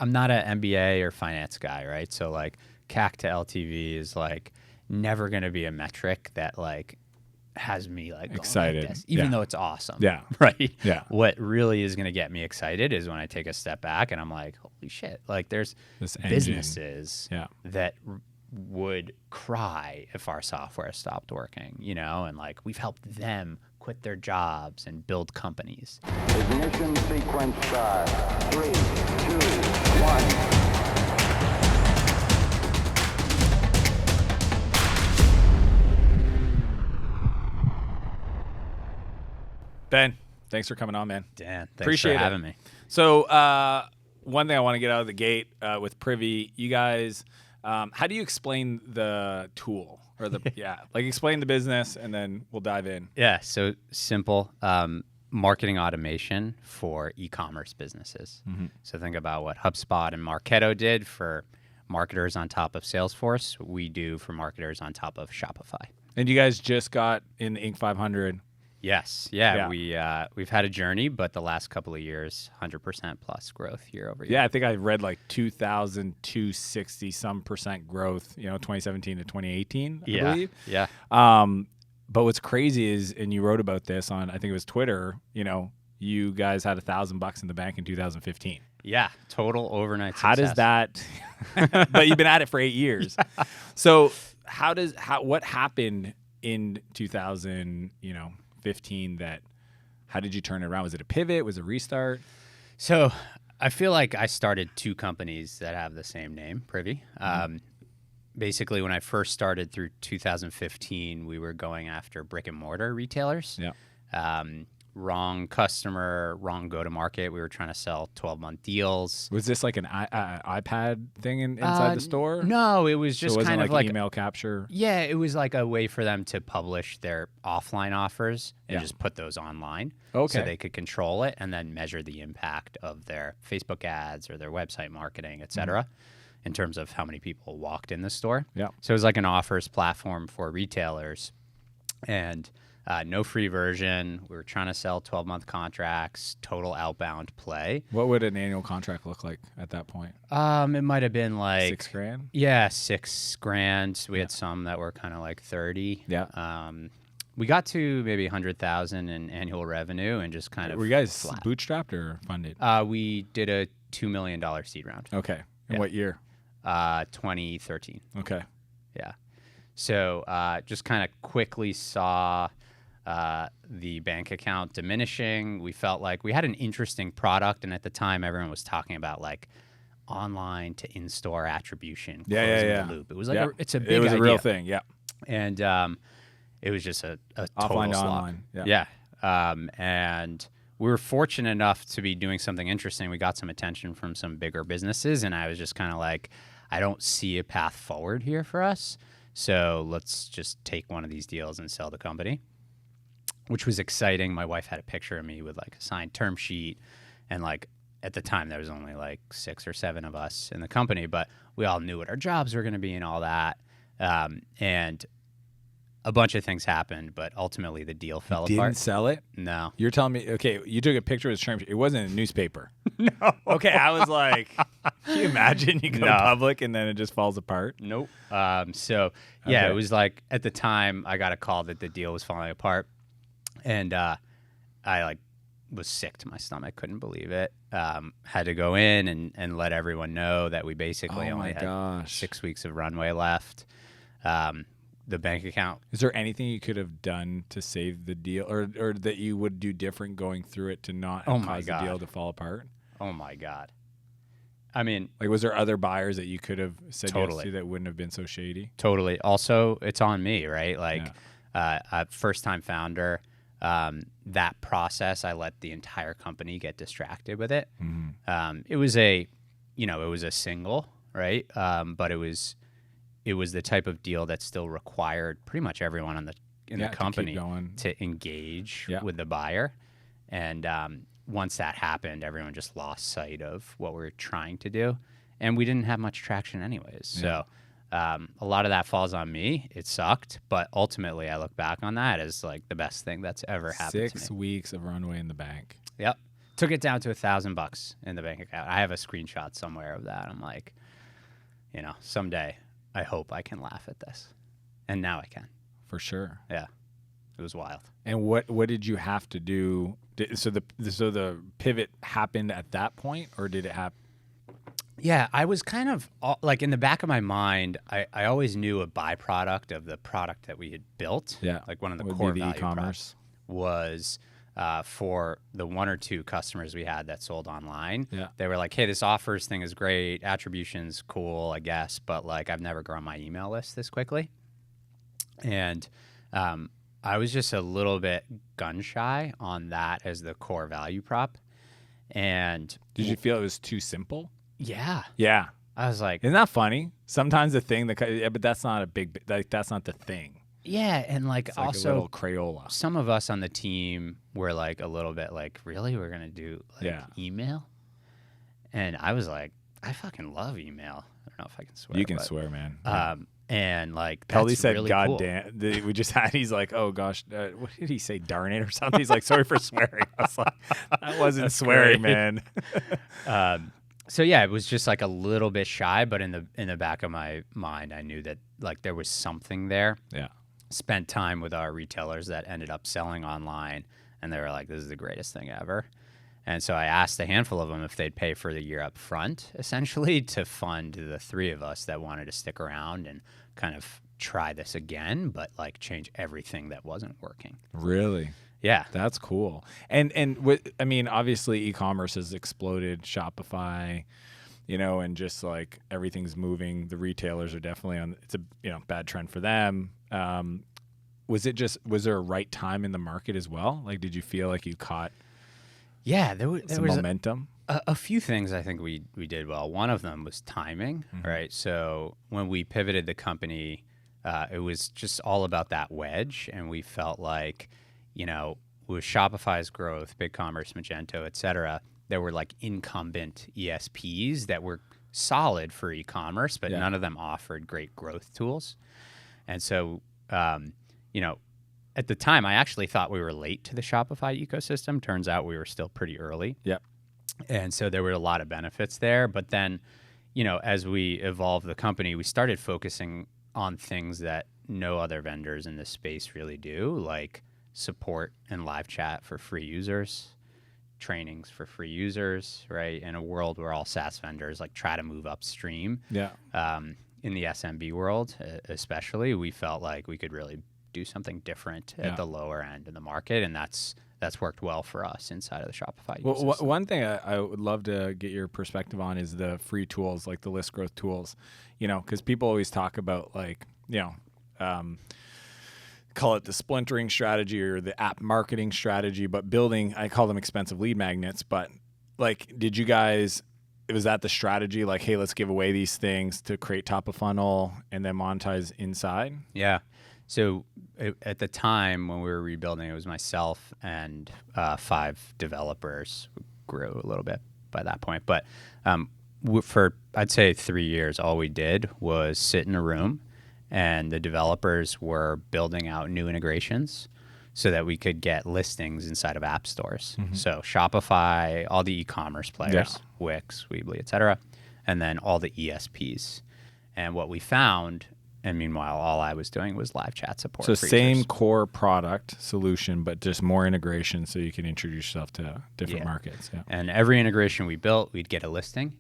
I'm not an MBA or finance guy, right? So like CAC to LTV is like never going to be a metric that like has me like excited, like this, even though it's awesome. Yeah. Right. Yeah. What really is going to get me excited is when I take a step back and I'm like, holy shit, like there's This engine. businesses Yeah. that would cry if our software stopped working, you know, and like we've helped them quit their jobs and build companies. Ignition sequence start. 3, 2, 1. Ben, thanks for coming on, man. Dan, thanks Appreciate for having me. So one thing I want to get out of the gate with Privy, you guys, how do you explain the tool? Or the like explain the business and then we'll dive in. Yeah, so simple. Marketing automation for e-commerce businesses. Mm-hmm. So think about what HubSpot and Marketo did for marketers on top of Salesforce. We do for marketers on top of Shopify. And you guys just got in the Inc. 500. Yes, yeah. We've had a journey, but the last couple of years, 100% plus growth year over year. Yeah, I think I read like 2,260 some percent growth, 2017 to 2018, I believe. Yeah. But what's crazy is, and you wrote about this on, I think it was Twitter, you guys had $1,000 in the bank in 2015. Yeah, total overnight success. How does that, but you've been at it for 8 years. So what happened in 2015 how did you turn it around? Was it a pivot? Was it a restart? So I feel like I started two companies that have the same name, Privy. Basically, when I first started through 2015, we were going after brick and mortar retailers. Yeah. Wrong customer, wrong go-to-market. We were trying to sell 12-month deals. Was this like an iPad thing inside the store? No, it was just so it wasn't kind of like email capture. Yeah, it was like a way for them to publish their offline offers and Yeah. just put those online. Okay. So they could control it and then measure the impact of their Facebook ads or their website marketing, et cetera, in terms of how many people walked in the store. Yeah. So it was like an offers platform for retailers. And no free version. We were trying to sell 12-month contracts, total outbound play. What would an annual contract look like at that point? It might have been like $6,000. Yeah, $6,000. We had some that were kind of like 30. Yeah. We got to maybe 100,000 in annual revenue and just kind of. Were you guys flat. bootstrapped or funded? We did a $2 million seed round. Okay. In Yeah. what year? 2013. Okay. Yeah. So just kind of quickly saw the bank account diminishing. We felt like we had an interesting product, and at the time, everyone was talking about like online to in-store attribution, closing the loop. It was like it's a big idea. It was a real thing. Yeah. And it was just a Offline total to slog. online. Yeah. And we were fortunate enough to be doing something interesting. We got some attention from some bigger businesses, and I was just kind of like, I don't see a path forward here for us. So let's just take one of these deals and sell the company, which was exciting. My wife had a picture of me with like a signed term sheet. And like at the time, there was only like 6 or 7 of us in the company, but we all knew what our jobs were going to be and all that. And a bunch of things happened, but ultimately the deal fell apart. Didn't sell it? No. You're telling me, okay, you took a picture of his term sheet. It wasn't in a newspaper. No. Okay, I was like, can you imagine you go No. public and then it just falls apart? Nope. So yeah, Okay. it was like at the time I got a call that the deal was falling apart, and I like was sick to my stomach, couldn't believe it. Had to go in and let everyone know that we basically only had 6 weeks of runway left. The bank account. Is there anything you could have done to save the deal, or that you would do different going through it to not cause the deal to fall apart? Oh my God. I mean, like, was there other buyers that you could have said Totally. yes to that wouldn't have been so shady? Totally. Also, it's on me, right? Like, a first-time founder, that process, I let the entire company get distracted with it. Mm-hmm. It was a single, right? But it was the type of deal that still required pretty much everyone in the company to engage with the buyer. And once that happened, everyone just lost sight of what we were trying to do. And we didn't have much traction anyways. Yeah. So a lot of that falls on me. It sucked. But ultimately, I look back on that as like the best thing that's ever happened to me. 6 weeks of runway in the bank. Yep. Took it down to $1,000 in the bank account. I have a screenshot somewhere of that. I'm like, someday I hope I can laugh at this. And now I can. For sure. Yeah. It was wild. And what did you have to do? So the pivot happened at that point, or did it happen? Yeah, I was kind of like in the back of my mind, I always knew a byproduct of the product that we had built. Yeah. Like one of the Would core be the value e-commerce. props was for the one or two customers we had that sold online. Yeah. They were like, hey, this offers thing is great. Attribution's cool, I guess. But like, I've never grown my email list this quickly. And I was just a little bit gun shy on that as the core value prop. And Did you feel it was too simple? yeah, Yeah. I was like, Isn't that funny? Sometimes the thing but that's not that's not the thing. yeah. And like It's like also a little Crayola. some of us on the team were like a little bit like, really? We're going to do like email? And I was like, I fucking love email. I don't know if I can swear. You can swear, man. And like, Peldy that's said, really "God cool. damn!" We just had. He's like, "Oh gosh, what did he say? Darn it, or something." He's like, "Sorry for swearing." I was like, "That wasn't That's swearing, great. man." So yeah, it was just like a little bit shy, but in the back of my mind, I knew that like there was something there. Yeah. Spent time with our retailers that ended up selling online, and they were like, "This is the greatest thing ever." And so I asked a handful of them if they'd pay for the year up front, essentially, to fund the three of us that wanted to stick around and kind of try this again, but like change everything that wasn't working. Really? Yeah. That's cool. And I mean, obviously, e-commerce has exploded. Shopify, and just like everything's moving. The retailers are definitely on. It's a bad trend for them. Was there a right time in the market as well? Like, did you feel like you caught? Yeah, there was momentum. A few things I think we did well. One of them was timing, right? So when we pivoted the company, it was just all about that wedge, and we felt like, with Shopify's growth, BigCommerce, Magento, et cetera, there were like incumbent ESPs that were solid for e-commerce, but none of them offered great growth tools. And so, at the time, I actually thought we were late to the Shopify ecosystem. Turns out we were still pretty early. Yep. And so there were a lot of benefits there. But then, as we evolved the company, we started focusing on things that no other vendors in this space really do, like support and live chat for free users, trainings for free users, right? In a world where all SaaS vendors like try to move upstream. Yeah. In the SMB world, especially, we felt like we could really do something different at the lower end of the market, and that's worked well for us inside of the Shopify ecosystem. Well, one thing I would love to get your perspective on is the free tools, like the list growth tools, because people always talk about like, call it the splintering strategy or the app marketing strategy, but building, I call them expensive lead magnets, but like, did you guys, was that the strategy? Like, hey, let's give away these things to create top of funnel and then monetize inside? Yeah. So at the time when we were rebuilding, it was myself and 5 developers. We grew a little bit by that point. But for, I'd say 3 years, all we did was sit in a room, and the developers were building out new integrations so that we could get listings inside of app stores. Mm-hmm. So Shopify, all the e-commerce players, Wix, Weebly, et cetera, and then all the ESPs. And what we found... And meanwhile, all I was doing was live chat support. So features. Same core product solution, but just more integration so you can introduce yourself to different markets. Yeah. And every integration we built, we'd get a listing.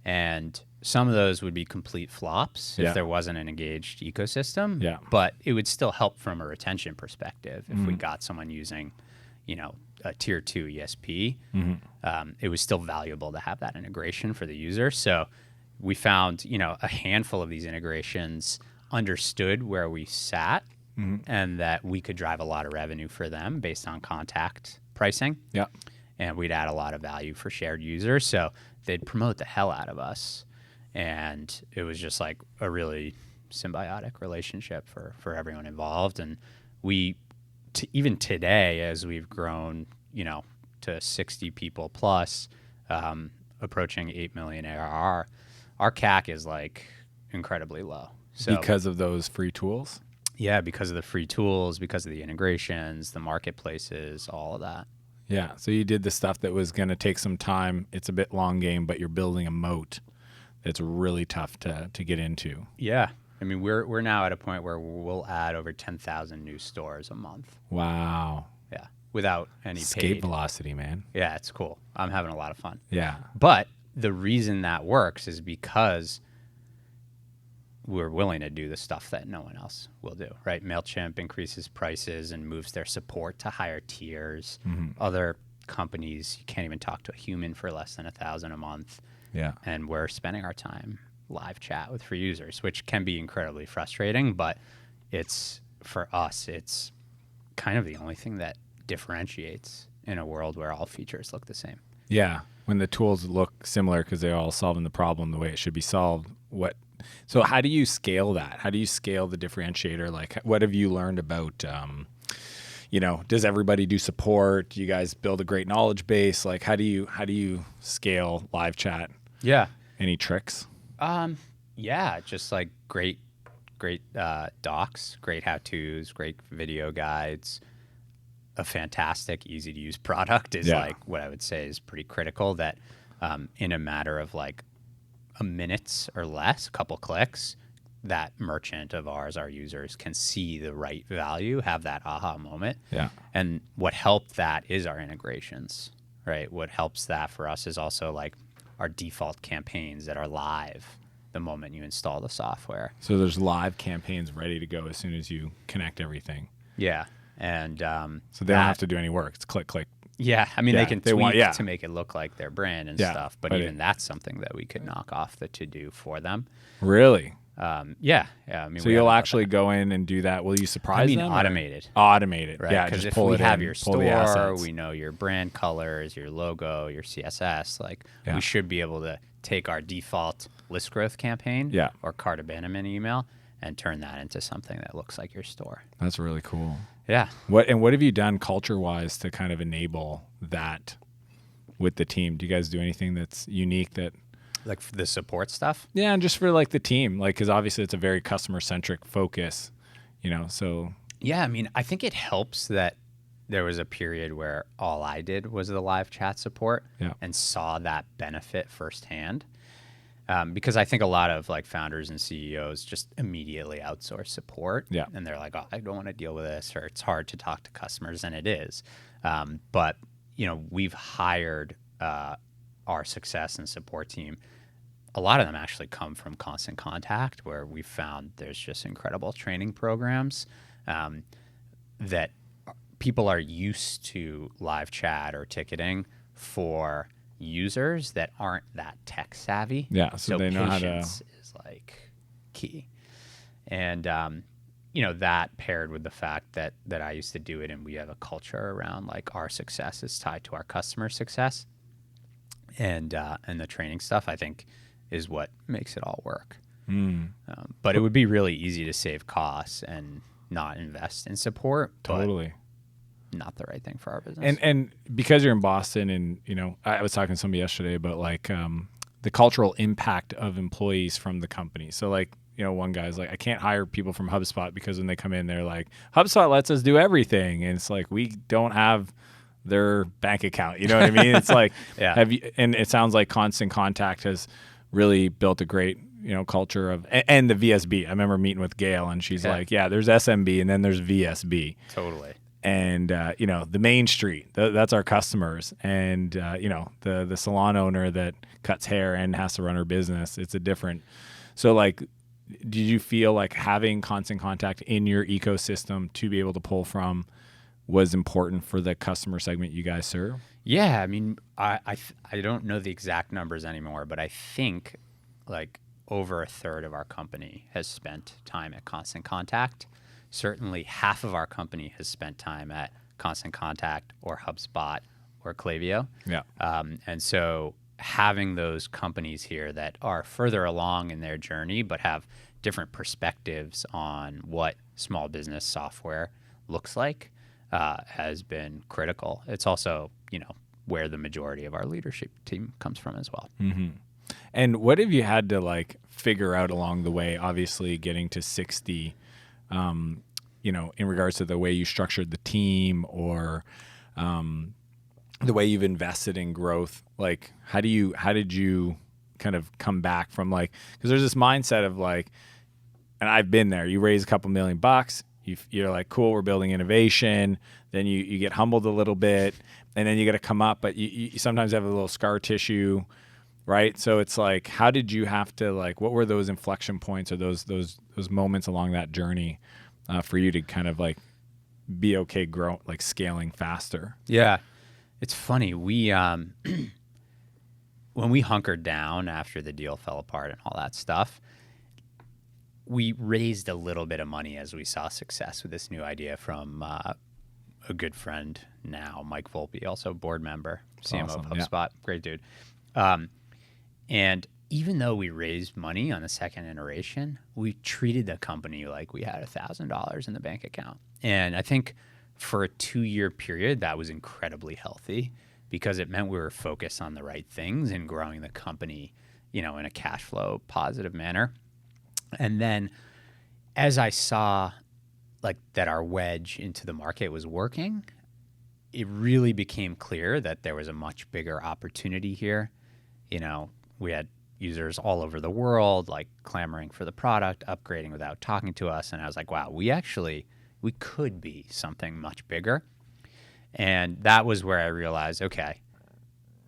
And some of those would be complete flops if there wasn't an engaged ecosystem. Yeah. But it would still help from a retention perspective if we got someone using, a tier 2 ESP. It was still valuable to have that integration for the user. So we found, a handful of these integrations understood where we sat and that we could drive a lot of revenue for them based on contact pricing. Yeah. And we'd add a lot of value for shared users. So they'd promote the hell out of us. And it was just like a really symbiotic relationship for everyone involved. And we, even today, as we've grown, to 60 people plus, approaching 8 million ARR, our CAC is like incredibly low. So, because of those free tools? Yeah, because of the free tools, because of the integrations, the marketplaces, all of that. Yeah. So you did the stuff that was going to take some time. It's a bit long game, but you're building a moat that's really tough to get into. Yeah. I mean, we're now at a point where we'll add over 10,000 new stores a month. Wow. Yeah. Without any Escape paid. velocity, man. Yeah, it's cool. I'm having a lot of fun. Yeah. But the reason that works is because we're willing to do the stuff that no one else will do, right? MailChimp increases prices and moves their support to higher tiers. Other companies, you can't even talk to a human for less than $1,000 a month. Yeah. And we're spending our time live chat with free users, which can be incredibly frustrating, but it's, for us, it's kind of the only thing that differentiates in a world where all features look the same. Yeah. When the tools look similar because they're all solving the problem the way it should be solved. So how do you scale that? How do you scale the differentiator? Like, what have you learned about, does everybody do support? Do you guys build a great knowledge base? Like, how do you scale live chat? Yeah. Any tricks? Yeah, just like great docs, great how-tos, great video guides. A fantastic, easy-to-use product is like what I would say is pretty critical, that in a matter of like a minute or less, a couple clicks, that merchant of ours, our users, can see the right value, have that aha moment. Yeah. And what helped that is our integrations, right? What helps that for us is also like our default campaigns that are live the moment you install the software. So there's live campaigns ready to go as soon as you connect everything. Yeah. And so they don't have to do any work. It's click, click. Yeah. I mean, Yeah, they can they tweak want- to make it look like their brand and Yeah, stuff, but but even that's something that we could knock off the to-do for them. Really? Yeah. I mean, So you'll actually go in and do that. Will you surprise them? automated. Automated. Right? Yeah, Because just if pull we it have in, your pull the store, assets. we know your brand colors, your logo, your CSS, like Yeah. we should be able to take our default list growth campaign Yeah. or cart abandonment email and turn that into something that looks like your store. That's really cool. Yeah. What have you done culture-wise to kind of enable that with the team? Do you guys do anything that's unique that... Like for the support stuff? Yeah, and just for like the team, like, because obviously it's a very customer-centric focus, so... Yeah, I mean, I think it helps that there was a period where all I did was the live chat support and saw that benefit firsthand. Because I think a lot of like founders and CEOs just immediately outsource support. Yeah. And they're like, oh, I don't want to deal with this, or it's hard to talk to customers, and it is. But, we've hired our success and support team. A lot of them actually come from Constant Contact, where we found there's just incredible training programs that people are used to live chat or ticketing for users that aren't that tech savvy. Yeah, so they know how to... patience is like key. And, that paired with the fact that I used to do it, and we have a culture around like our success is tied to our customer success. And the training stuff, I think, is what makes it all work. But it would be really easy to save costs and not invest in support. Totally. But not the right thing for our business. And because you're in Boston, and I was talking to somebody yesterday about like the cultural impact of employees from the company. So like, one guy's like, I can't hire people from HubSpot because when they come in, they're like, HubSpot lets us do everything, and it's like, we don't have their bank account. You know what I mean? It's like, and it sounds like Constant Contact has really built a great, culture of, and the VSB. I remember meeting with Gail, and she's like, yeah, there's SMB and then there's VSB. Totally. And, the Main Street, that's our customers. And, the salon owner that cuts hair and has to run her business, it's a different. So like, did you feel like having Constant Contact in your ecosystem to be able to pull from was important for the customer segment you guys serve? Yeah, I mean, I don't know the exact numbers anymore, but I think like over a third of our company has spent time at Constant Contact. Certainly half of our company has spent time at Constant Contact or HubSpot or Klaviyo. Yeah. And so having those companies here that are further along in their journey but have different perspectives on what small business software looks like has been critical. It's also, where the majority of our leadership team comes from as well. Mm-hmm. And what have you had to like figure out along the way? Obviously getting to 60, in regards to the way you structured the team, or, the way you've invested in growth, like how did you kind of come back from like, because there's this mindset of like, and I've been there, you raise a couple $1 million, you're like, cool, we're building innovation. Then you get humbled a little bit, and then you got to come up, but you sometimes have a little scar tissue, right? So it's like, how did you have to, like, what were those inflection points or those moments along that journey for you to kind of like be okay like scaling faster? Yeah. It's funny. We, when we hunkered down after the deal fell apart and all that stuff, we raised a little bit of money as we saw success with this new idea from a good friend now, Mike Volpe, also board member, CMO awesome. of HubSpot, great dude. And even though we raised money on the second iteration, we treated the company like we had $1,000 in the bank account. And I think for a 2-year period, that was incredibly healthy because it meant we were focused on the right things and growing the company, in a cash flow positive manner. And then as I saw like that our wedge into the market was working, it really became clear that there was a much bigger opportunity here. We had users all over the world, like clamoring for the product, upgrading without talking to us. And I was like, wow, we could be something much bigger. And that was where I realized, okay,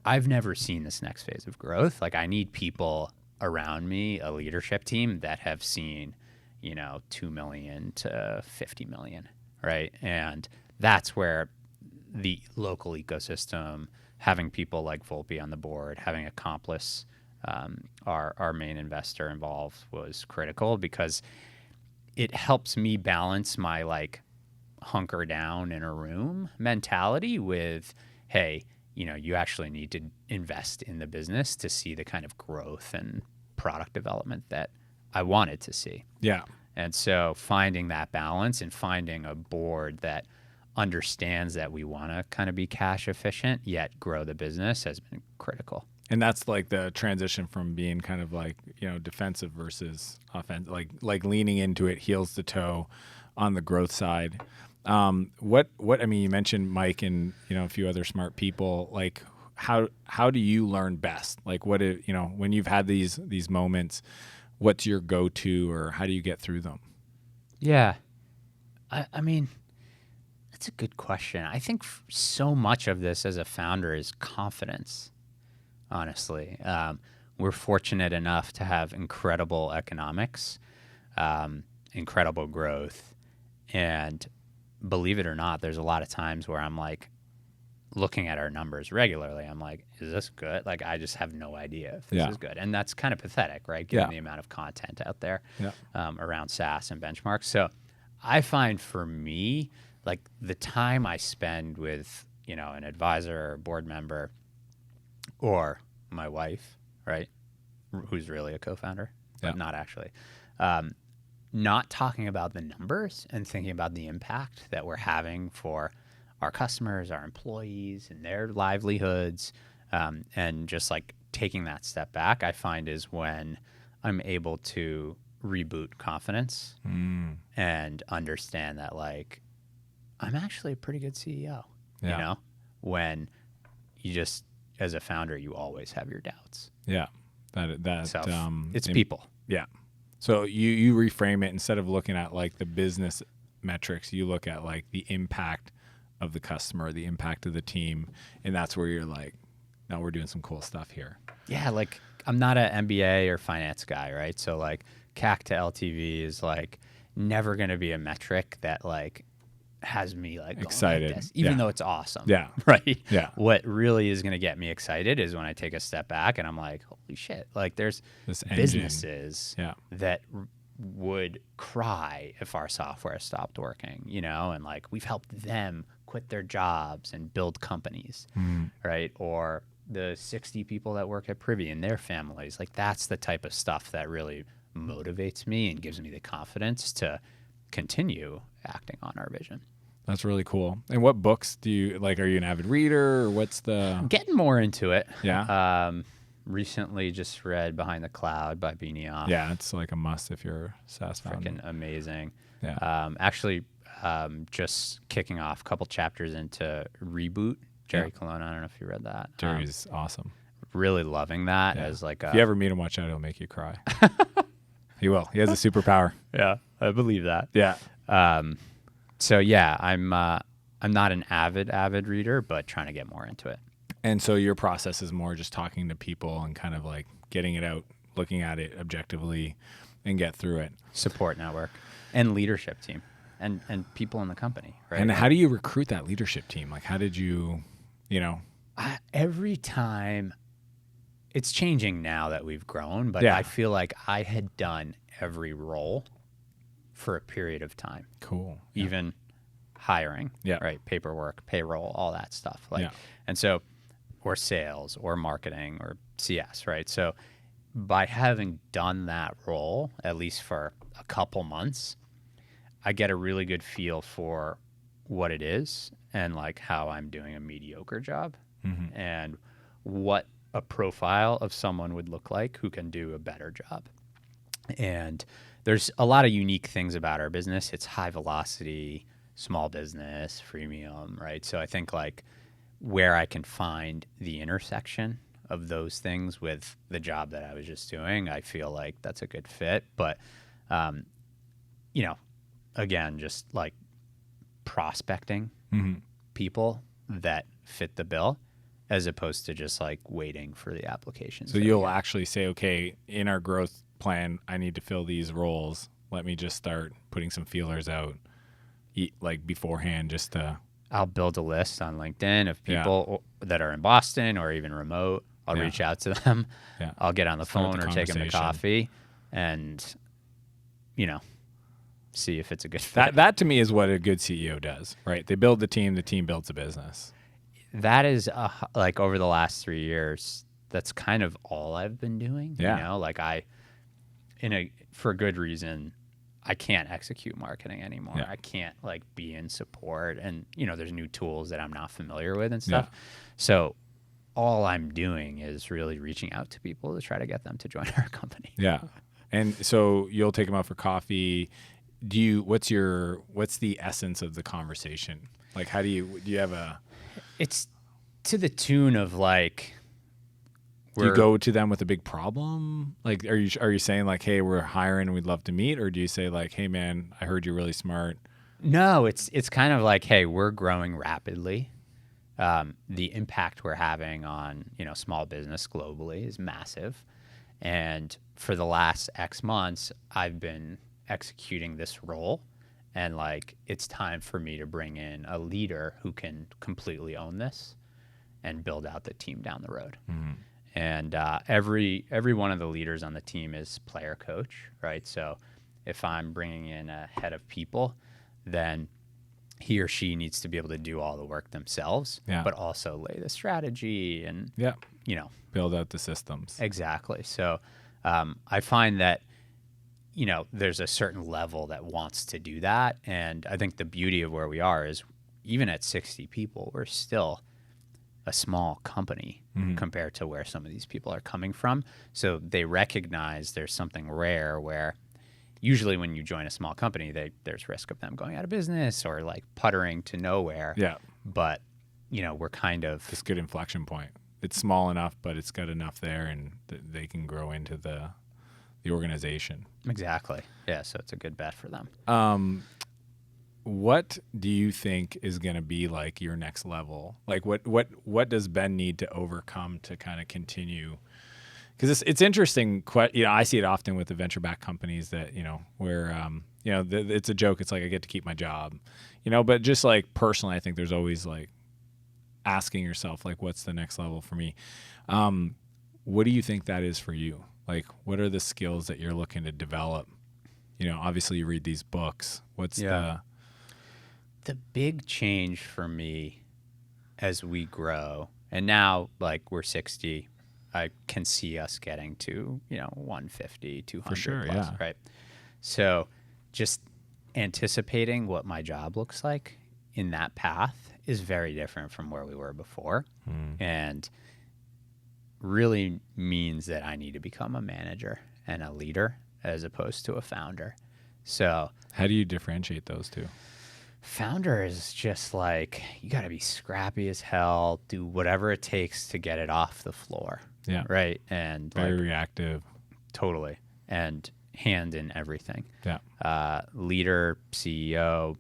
I've never seen this next phase of growth. Like I need people around me, a leadership team that have seen, 2 million to 50 million, right? And that's where the local ecosystem, having people like Volpe on the board, having Accomplice, our main investor involved, was critical because it helps me balance my like hunker down in a room mentality with, hey, you actually need to invest in the business to see the kind of growth and product development that I wanted to see. Yeah. And so finding that balance and finding a board that understands that we want to kind of be cash efficient yet grow the business has been critical. And that's like the transition from being kind of like, defensive versus offensive, like leaning into it heels to toe on the growth side. I mean, you mentioned Mike and, a few other smart people. Like how do you learn best? Like when you've had these moments, what's your go-to or how do you get through them? Yeah. I mean, that's a good question. I think so much of this as a founder is confidence, honestly. We're fortunate enough to have incredible economics, incredible growth, and believe it or not, there's a lot of times where I'm like looking at our numbers regularly. I'm like, is this good? Like, I just have no idea if this is good. And that's kind of pathetic, right? Given the amount of content out there around SaaS and benchmarks. So I find for me, like the time I spend with, an advisor or board member or my wife, right, who's really a co-founder, but not actually, not talking about the numbers and thinking about the impact that we're having for our customers, our employees, and their livelihoods, and just like taking that step back, I find is when I'm able to reboot confidence and understand that like I'm actually a pretty good CEO. When you just, as a founder, you always have your doubts. Yeah, it's people. Yeah. So you reframe it, instead of looking at like the business metrics, you look at like the impact of the customer, the impact of the team, and that's where you're like, no, we're doing some cool stuff here. Yeah, like I'm not an MBA or finance guy, right? So like CAC to LTV is like never going to be a metric that like has me like excited, like this, even though it's awesome. Yeah. Right. Yeah. What really is going to get me excited is when I take a step back and I'm like, holy shit, like there's this businesses that would cry if our software stopped working, and like we've helped them quit their jobs and build companies, right? Or the 60 people that work at Privy and their families. Like that's the type of stuff that really motivates me and gives me the confidence to continue acting on our vision. That's really cool. And what books do you like? Are you an avid reader, or what's the? I'm getting more into it. Yeah. Recently just read Behind the Cloud by Benioff. Yeah, it's like a must if you're a SaaS founder. Freaking amazing. Yeah. Actually, just kicking off a couple chapters into Reboot Jerry Colonna. I don't know if you read that. Jerry's awesome. Really loving that as like if you ever meet him, watch out, he'll make you cry. He will. He has a superpower. Yeah, I believe that. Yeah. So yeah, I'm not an avid reader, but trying to get more into it. And so your process is more just talking to people and kind of like getting it out, looking at it objectively, and get through it. Support network and leadership team and people in the company, right? And how do you recruit that leadership team? Like, how did you know? Every time, it's changing now that we've grown, but Yeah. I feel like I had done every role for a period of time. Cool. Even hiring, Yeah. right? Paperwork, payroll, all that stuff. Yeah. And so, or sales or marketing or CS, right? So by having done that role, at least for a couple months, I get a really good feel for what it is and like how I'm doing a mediocre job and what a profile of someone would look like who can do a better job. And there's a lot of unique things about our business. It's high velocity, small business, freemium, right? So I think like where I can find the intersection of those things with the job that I was just doing, I feel like that's a good fit. But, again, just like prospecting people that fit the bill as opposed to just like waiting for the applications. So you'll actually say, okay, in our growth plan, I need to fill these roles. Let me just start putting some feelers out, like beforehand, just to. I'll build a list on LinkedIn of people that are in Boston or even remote. I'll reach out to them. Yeah. I'll get on the Start phone the or take them to conversation. coffee and, see if it's a good fit. That to me is what a good CEO does, right? They build the team builds the business. That is like over the last 3 years, that's kind of all I've been doing. Yeah. Like for good reason, I can't execute marketing anymore. Yeah. I can't like be in support and there's new tools that I'm not familiar with and stuff. Yeah. So all I'm doing is really reaching out to people to try to get them to join our company. Yeah. And so you'll take them out for coffee. What's the essence of the conversation? Like, do you have a? It's to the tune of like. Do you go to them with a big problem? Like, are you saying like, hey, we're hiring and we'd love to meet, or do you say like, hey man, I heard you're really smart? No, it's kind of like, hey, we're growing rapidly. The impact we're having on small business globally is massive, and for the last X months, I've been executing this role, and like it's time for me to bring in a leader who can completely own this and build out the team down the road. And every one of the leaders on the team is player coach, right? So if I'm bringing in a head of people, then he or she needs to be able to do all the work themselves, but also lay the strategy and, build out the systems. Exactly. So I find that, there's a certain level that wants to do that. And I think the beauty of where we are is even at 60 people, we're still a small company compared to where some of these people are coming from. So they recognize there's something rare where usually when you join a small company, there's risk of them going out of business or like puttering to nowhere. Yeah. But, we're kind of this good inflection point. It's small enough, but it's got enough there, and they can grow into the organization. Exactly. Yeah. So it's a good bet for them. What do you think is going to be like your next level? Like what does Ben need to overcome to kind of continue? Because it's interesting. I see it often with the venture-backed companies that where it's a joke. It's like I get to keep my job, But just like personally, I think there's always like asking yourself like, what's the next level for me? What do you think that is for you? Like, what are the skills that you're looking to develop? Obviously you read these books. What's the big change for me as we grow, and now like we're 60, I can see us getting to 150, 200 for sure, plus, yeah. right? So just anticipating what my job looks like in that path is very different from where we were before, and really means that I need to become a manager and a leader as opposed to a founder. So how do you differentiate those two? Founder is just like, you got to be scrappy as hell, do whatever it takes to get it off the floor. Yeah. Right. And Very like, reactive. totally. And hand in everything. Yeah. Leader, CEO,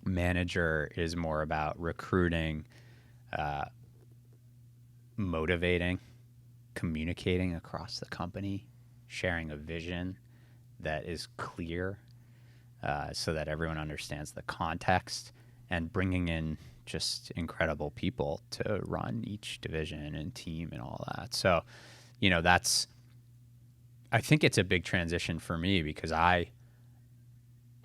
manager is more about recruiting, motivating, communicating across the company, sharing a vision that is clear, so that everyone understands the context, and bringing in just incredible people to run each division and team and all that. So, I think it's a big transition for me because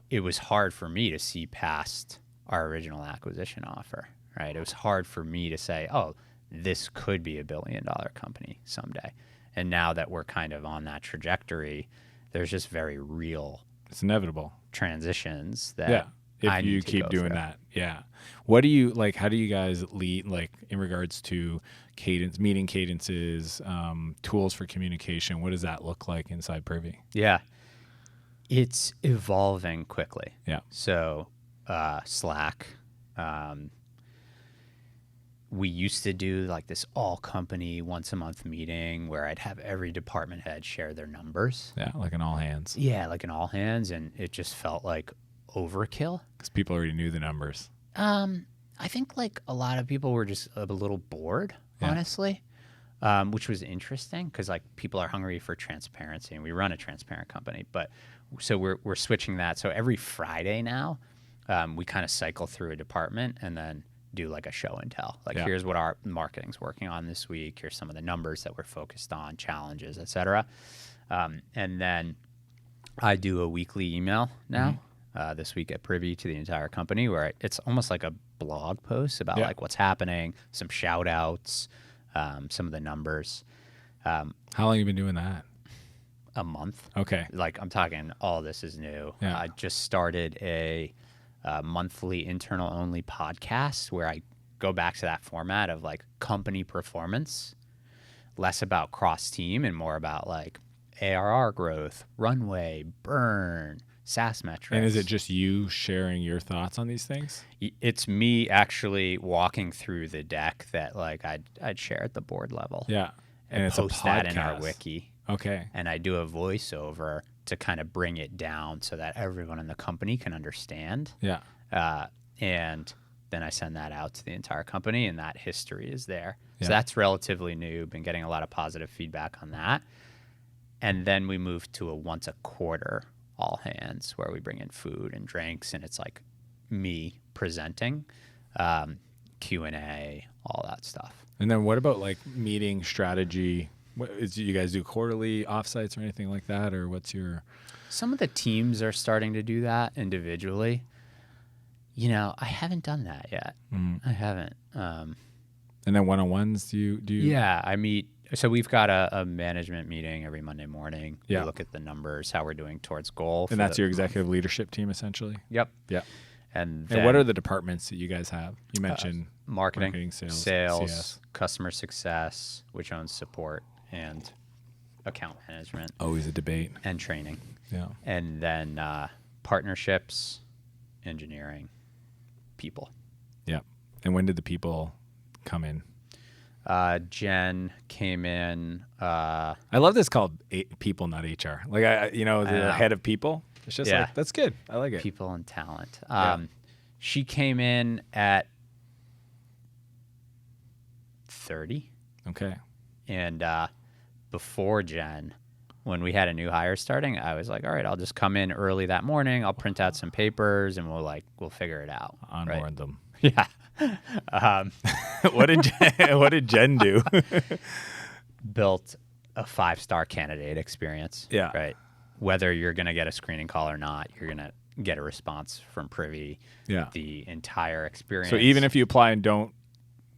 it was hard for me to see past our original acquisition offer, right? It was hard for me to say, oh, this could be $1 billion company someday. And now that we're kind of on that trajectory, there's just very real It's inevitable transitions that if I you need to keep go doing through. that. Yeah. What do you like? How do you guys lead, like in regards to cadence, meeting cadences, tools for communication? What does that look like inside Privy? Yeah. It's evolving quickly. Yeah. So Slack, we used to do like this all company once a month meeting where I'd have every department head share their numbers. Yeah. Like an all hands. Yeah, like an all hands, and it just felt like overkill. Because people already knew the numbers. I think like a lot of people were just a little bored, honestly, which was interesting because like people are hungry for transparency, and we run a transparent company. But so we're switching that. So every Friday now, we kind of cycle through a department and then do like a show and tell. Like here's what our marketing's working on this week. Here's some of the numbers that we're focused on, challenges, et cetera. And then I do a weekly email now. This week at Privy to the entire company, where it's almost like a blog post about like what's happening, some shout outs, some of the numbers. How long have you been doing that? A month. Okay. Like I'm talking, all this is new. Yeah. I just started a monthly internal only podcast where I go back to that format of like company performance, less about cross team and more about like ARR growth, runway, burn, SaaS metrics. And is it just you sharing your thoughts on these things? It's me actually walking through the deck that like I'd share at the board level. Yeah. And it's post a podcast. that in our wiki. Okay. And I do a voiceover to kind of bring it down so that everyone in the company can understand. Yeah. And then I send that out to the entire company, and that history is there. Yeah. So that's relatively new. Been getting a lot of positive feedback on that. And then we moved to a once a quarter all hands where we bring in food and drinks, and it's like me presenting, Q&A, all that stuff. And then what about like meeting strategy? You guys do quarterly offsites or anything like that, or what's your? Some of the teams are starting to do that individually. I haven't done that yet. I haven't. And then one-on-ones, do you? Yeah, I meet. So we've got a management meeting every Monday morning. Yeah. We look at the numbers, how we're doing towards goal. And that's your executive leadership team, essentially? Yep. Yeah. And what are the departments that you guys have? You mentioned marketing, sales, CS. customer success, which owns support, and account management. Always a debate. And training. Yeah. And then partnerships, engineering, people. Yeah. And when did the people come in? Jen came in. I love this called people, not HR. Like the head of people. It's just like, that's good. I like it. People and talent. She came in at 30. Okay. And before Jen, when we had a new hire starting, I was like, all right, I'll just come in early that morning. I'll print out some papers and we'll figure it out. Onboard them. Yeah. What did Jen do? Built a 5-star candidate experience. Yeah. Right. Whether you're going to get a screening call or not, you're going to get a response from Privy. Yeah. The entire experience. So even if you apply and don't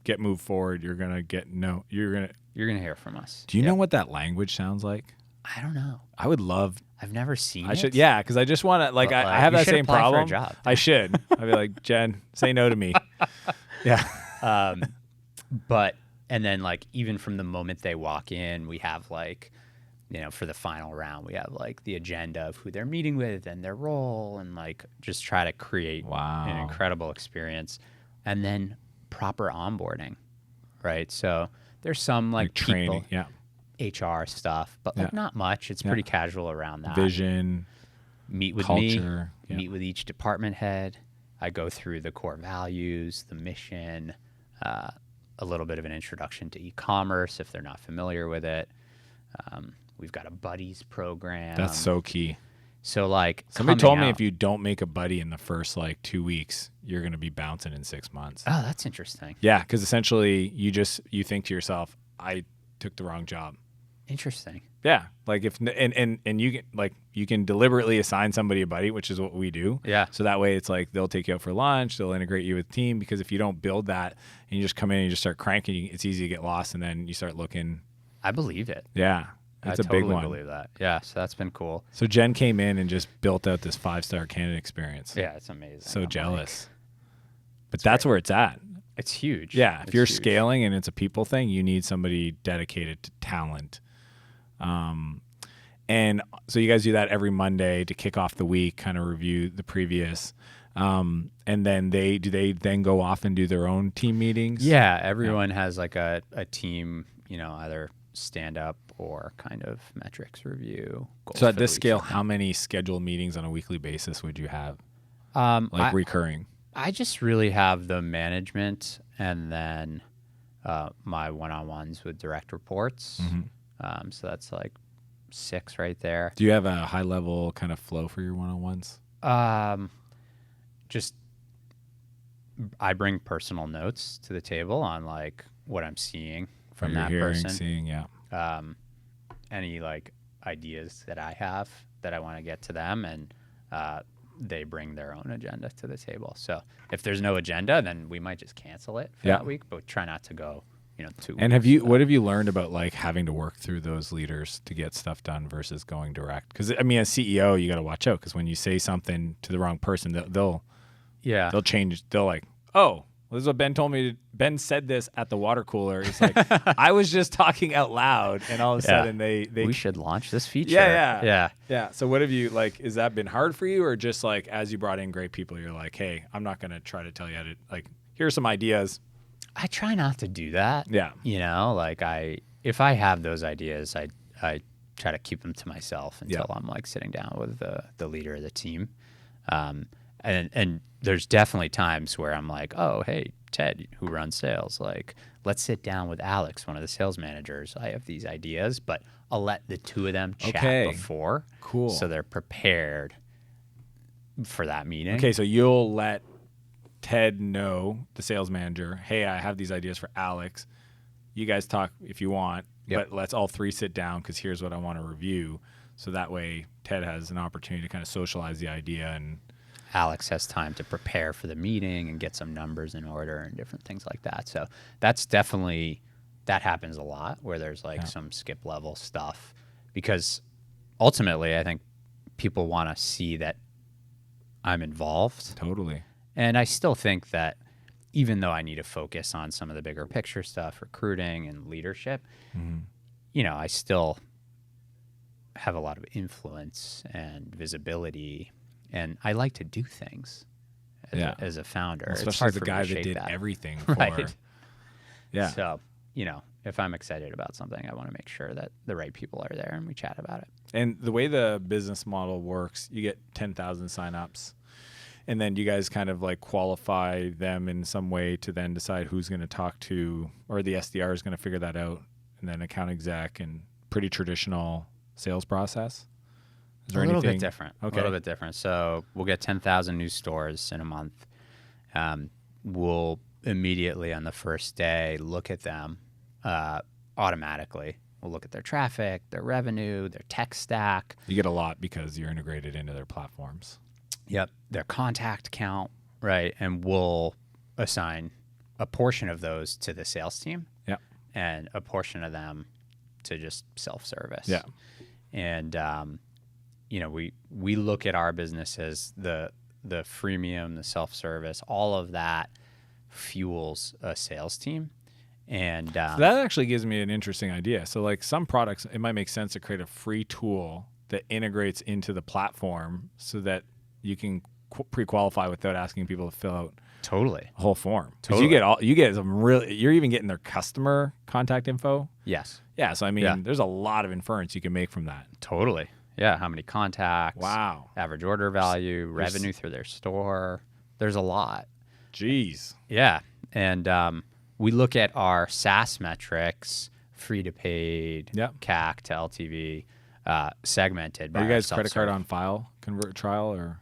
get moved forward, you're going to get you're going to hear from us. Do you know what that language sounds like? I don't know. I would love. I've never seen it. I should. Yeah, because I just want to. Like, I have you that should same apply problem. For a job. I should. I'd be like, Jen, say no to me. Yeah. But and then like even from the moment they walk in, we have like for the final round, we have like the agenda of who they're meeting with and their role, and like just try to create an incredible experience, and then proper onboarding, right? So there's some like training, HR stuff, but like not much. It's pretty casual around that. Vision, meet with culture, meet with each department head. I go through the core values, the mission, a little bit of an introduction to e-commerce if they're not familiar with it. We've got a buddies program. That's so key. So like somebody told me if you don't make a buddy in the first like 2 weeks, you're going to be bouncing in 6 months. Oh, that's interesting. Yeah, because essentially you think to yourself, I took the wrong job. Interesting. Yeah, like if and you can deliberately assign somebody a buddy, which is what we do. Yeah. So that way it's like they'll take you out for lunch, they'll integrate you with the team, because if you don't build that and you just come in and you just start cranking, it's easy to get lost, and then you start looking. I believe it. Yeah. It's a totally big one. believe that. Yeah, so that's been cool. So Jen came in and just built out this 5-star candidate experience. Yeah, it's amazing. So I'm jealous. But that's where it's at. It's huge. Yeah, if you're huge. scaling and it's a people thing, you need somebody dedicated to talent. And so you guys do that every Monday to kick off the week, kind of review the previous. And then they then go off and do their own team meetings? Yeah, everyone has like a team, either stand up or kind of metrics review. So at this scale, how many scheduled meetings on a weekly basis would you have? Recurring? I just really have the management and then my one-on-ones with direct reports. Mm-hmm. So that's like 6 right there. Do you have a high level kind of flow for your one-on-ones? Just I bring personal notes to the table on like what I'm seeing from that person. Seeing, yeah. Any like ideas that I have that I want to get to them, and they bring their own agenda to the table. So if there's no agenda, then we might just cancel it for that week, but try not to go, 2 weeks. And what have you learned about like having to work through those leaders to get stuff done versus going direct? Because I mean, as CEO, you got to watch out, because when you say something to the wrong person, they'll change. They'll like, oh, well, this is what Ben told me. Ben said this at the water cooler. It's like, I was just talking out loud, and all of a sudden we should launch this feature. Yeah. So what have you, like, has that been hard for you, or just like as you brought in great people, you're like, hey, I'm not going to try to tell you how to, like, here are some ideas. I try not to do that. Yeah. Like if I have those ideas, I try to keep them to myself until I'm like sitting down with the leader of the team. And there's definitely times where I'm like, oh, hey, Ted, who runs sales, like, let's sit down with Alex, one of the sales managers. I have these ideas, but I'll let the two of them chat before. Cool. So they're prepared for that meeting. Okay, so you'll let Ted know, the sales manager, hey, I have these ideas for Alex. You guys talk if you want, but let's all 3 sit down, because here's what I want to review. So that way Ted has an opportunity to kind of socialize the idea, and Alex has time to prepare for the meeting and get some numbers in order and different things like that. So that's definitely, that happens a lot, where there's like some skip level stuff, because ultimately I think people want to see that I'm involved. Totally. And I still think that even though I need to focus on some of the bigger picture stuff, recruiting and leadership, I still have a lot of influence and visibility. And I like to do things as a founder. Especially it's hard the for guy me to that shape did that. everything for. Right. Yeah. So, if I'm excited about something, I want to make sure that the right people are there and we chat about it. And the way the business model works, you get 10,000 signups, and then you guys kind of like qualify them in some way to then decide who's going to talk to, or the SDR is going to figure that out, and then account exec, and pretty traditional sales process. Is there a little anything? Bit different. Okay. A little bit different. So we'll get 10,000 new stores in a month. We'll immediately on the first day look at them automatically. We'll look at their traffic, their revenue, their tech stack. You get a lot because you're integrated into their platforms. Yep. Their contact count, right? And we'll assign a portion of those to the sales team. Yep. And a portion of them to just self-service. Yeah. And we look at our business as the freemium, the self-service, all of that fuels a sales team. And So that actually gives me an interesting idea. So like some products, it might make sense to create a free tool that integrates into the platform so that you can pre-qualify without asking people to fill out totally. a whole form. 'Cause Totally. you get some really, you're even getting their customer contact info. Yes. Yeah. So I mean, Yeah. there's a lot of inference you can make from that. Totally. Yeah. How many contacts? Wow. Average order value, revenue through their store. There's a lot. Jeez. Yeah. And we look at our SaaS metrics, free to paid, Yep. CAC to LTV, segmented by Are you our guys credit card self-serve. on file convert trial or?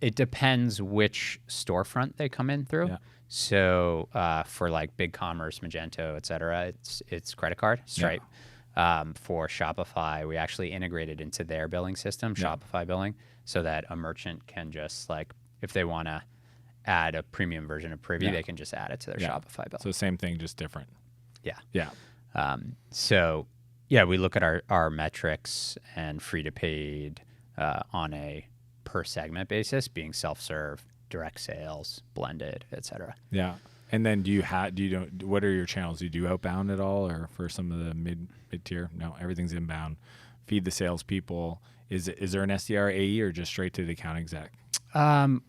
It depends which storefront they come in through. Yeah. So for like BigCommerce, Magento, et cetera, it's credit card, Stripe. For Shopify, we actually integrated into their billing system, Shopify billing, so that a merchant can just like, if they want to add a premium version of Privy, they can just add it to their Shopify bill. So same thing, just different. Yeah. Yeah. So, yeah, we look at our metrics and free to paid on a per segment basis, being self-serve, direct sales, blended, et cetera. Yeah. And then what are your channels? Do you do outbound at all or for some of the mid tier? No, everything's inbound. Feed the salespeople. Is there an SDR AE or just straight to the account exec?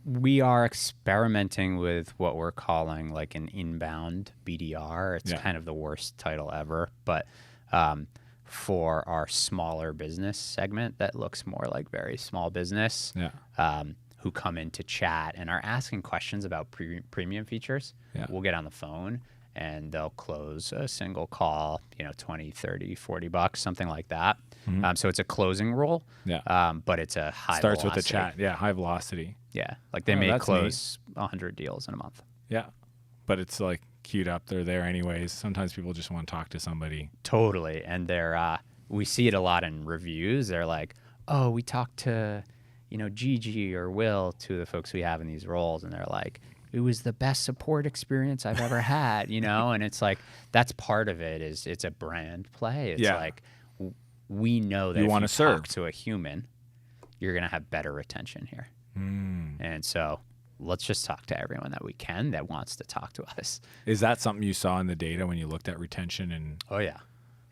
We are experimenting with what we're calling like an inbound BDR. It's kind of the worst title ever, but for our smaller business segment that looks more like very small business, who come in to chat and are asking questions about premium features, we'll get on the phone and they'll close a single call, $20, $30, $40, something like that. So it's a closing role, but it's a high Starts velocity. with the chat. Yeah, high velocity. Yeah, like they may that's close 100 deals in a month. Yeah. But it's like queued up. They're there anyways. Sometimes people just want to talk to somebody. Totally. And they're we see it a lot in reviews. They're like, oh, we talked to, Gigi or Will, two of the folks we have in these roles, and they're like, it was the best support experience I've ever had, and it's like, that's part of it is it's a brand play. It's like, we know that You if wanna you serve. talk to a human, you're going to have better retention here. And so let's just talk to everyone that we can that wants to talk to us. Is that something you saw in the data when you looked at retention and? Oh, yeah.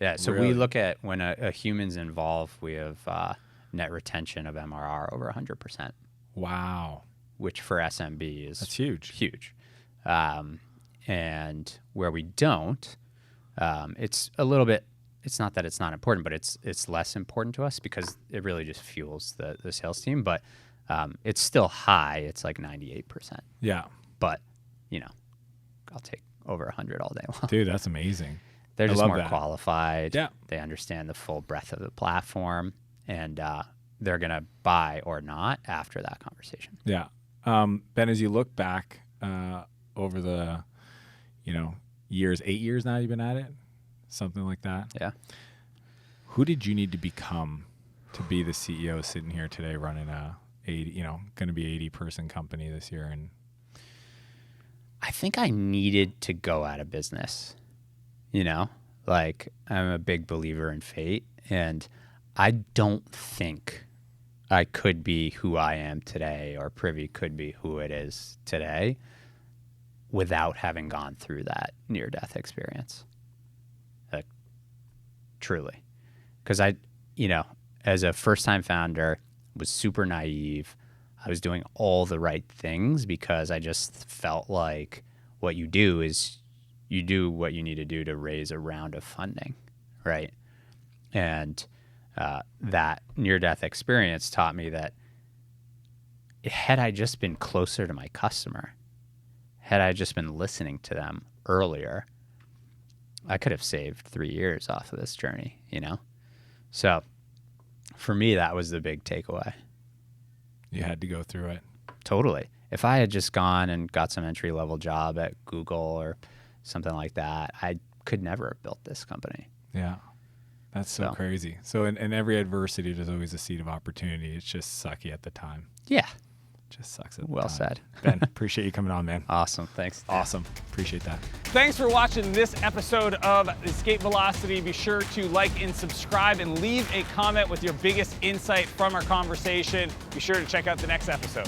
Yeah. So Really? we look at when a human's involved, we have net retention of MRR over 100%, Wow. which for SMB is That's huge. huge. And where we don't, it's a little bit, it's not that it's not important, but it's less important to us because it really just fuels the sales team. But it's still high. It's like 98%. Yeah. But, I'll take over 100 all day long. Dude, that's amazing. They're I just love more that. qualified. Yeah. They understand the full breadth of the platform, and they're going to buy or not after that conversation. Yeah. Ben, as you look back over the, years, 8 years now you've been at it, something like that. Yeah. Who did you need to become to be the CEO sitting here today running going to be 80-person company this year? And I think I needed to go out of business. Like I'm a big believer in fate, and I don't think I could be who I am today, or Privy could be who it is today, without having gone through that near-death experience. Like, truly. Because I, as a first-time founder, was super naive. I was doing all the right things because I just felt like what you do is you do what you need to do to raise a round of funding, right? And that near-death experience taught me that had I just been closer to my customer, had I just been listening to them earlier, I could have saved 3 years off of this journey, So for me, that was the big takeaway. you had to go through it. Totally. If I had just gone and got some entry-level job at Google or something like that, I could never have built this company. Yeah. That's so crazy. So in every adversity, there's always a seed of opportunity. It's just sucky at the time. Yeah. Just sucks at the Well time. said. Ben, appreciate you coming on, man. Awesome. Thanks. Awesome. Appreciate that. Thanks for watching this episode of Escape Velocity. Be sure to like and subscribe and leave a comment with your biggest insight from our conversation. Be sure to check out the next episode.